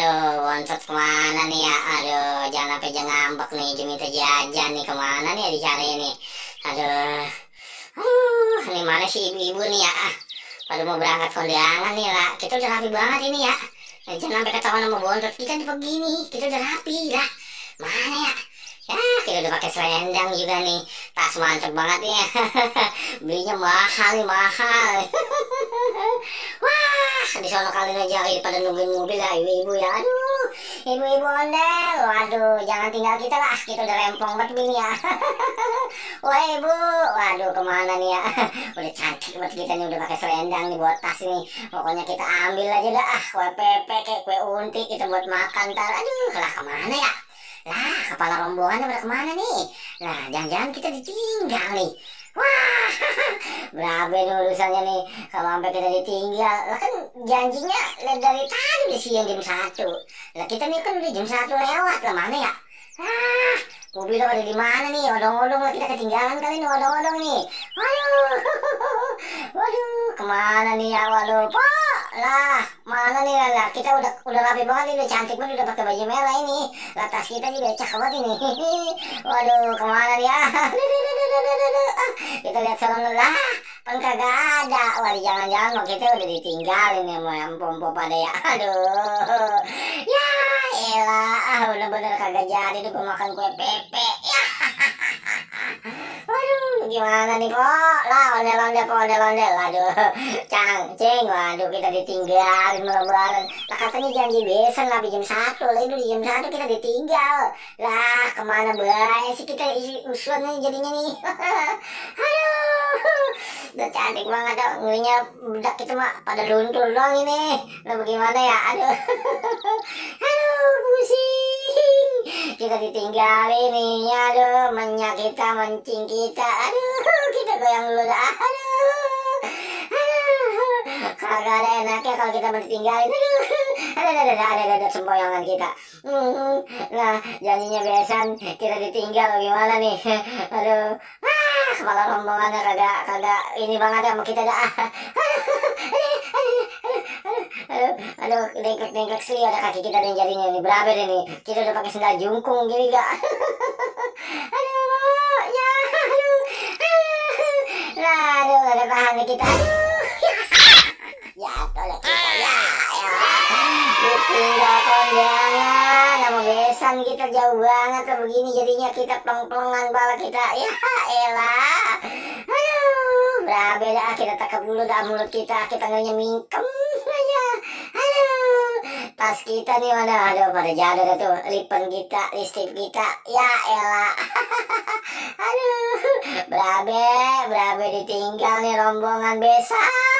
Aduh, bontot kemana nih ya? Aduh, jangan sampai jangan ngambek nih, cuma minta jajan nih, kemana nih ya dicari nih? Aduh, ini mana sih ibu-ibu nih ya? Pada mau berangkat kondangan nih lah. Kita udah rapi banget ini ya. Jangan sampai ketahuan sama bontot. Kita udah begini, kita udah rapi lah. Mana ya? Ya, kita udah pakai selendang juga nih. Tas mantep banget nih ya. Belinya mahal nih, mahal. Wah, di sono kalian aja pada nungguin mobil ya, ibu-ibu ya. Aduh, ibu-ibu ondel. Waduh, jangan tinggal kita lah. Kita udah rempong banget begini ya. Wah, ibu. Waduh, kemana nih ya? Udah cantik banget kita nih, udah pakai selendang nih buat tas nih. Pokoknya kita ambil aja dah. Kue pepe, kayak kue unti kita buat makan ntar. Aduh, lah kemana ya? Lah, kepala rombongannya pada kemana nih? Lah, jangan-jangan kita ditinggal nih. Wah, berabe nih urusannya nih. Kalau sampai kita ditinggal, lah kan janjinya dari tadi udah siang jam 1. Lah kita nih kan udah jam 1 lewat, lah mana ya? Ah, mobil pada di mana nih? Odong-odong lah kita ketinggalan kali nih, odong-odong nih. Waduh, waduh, kemana nih ya? Waduh, Pak, lah mana nih lah? Kita udah rapi banget nih, udah cantik banget, udah pakai baju merah ini. Lah tas kita juga cakep banget ini. Waduh, kemana nih ya? Kita lihat sana lah, kan kagak ada. Wah, jangan-jangan mau kita udah ditinggalin ya sama yang pompo pada ya. Aduh, ya elah, bener-bener kagak jadi tuh gua makan kue pepe. Ya, waduh, gimana nih kok? Lah, ondel-ondel kok, ondel-ondel. Aduh, cangcing, waduh kita ditinggalin lebaran. Lah katanya janji besan lah jam 1, lah itu di jam 1 kita ditinggal. Lah, kemana bae sih kita usulan nih jadinya nih. Aduh, udah cantik banget dah, ngelinya bedak kita mah pada luntur doang ini. Lah bagaimana ya? Aduh, aduh pusing. Kita ditinggalin nih, aduh, menyak kita, mancing kita. Aduh, kita goyang dulu dah. Aduh, kagak ada enaknya kalau kita ditinggalin. Aduh, ada sempoyongan kita. Nah, janjinya besan, kita ditinggal gimana nih? Aduh, kepala rombongannya kagak ini banget sama kita dah. Aduh, dengklek sih ada kaki kita dan jarinya ini berapa deh nih? Kita udah pakai sendal jungkung gini gak? Aduh, ya, aduh, ada tahan nih kita. Jatuh lah kita, ya. Ditinggal kondangan, nama besan kita jauh banget tuh begini jadinya kita plong-plongan bala kita. Ya elah. Aduh, berapa dah kita takap dulu dah mulut kita ngelinya mingkem aja. Aduh, tas kita nih mana? Aduh, pada jatuh dah tuh lipen kita, listrik kita. Ya elah. Aduh, berapa ditinggal nih rombongan besan.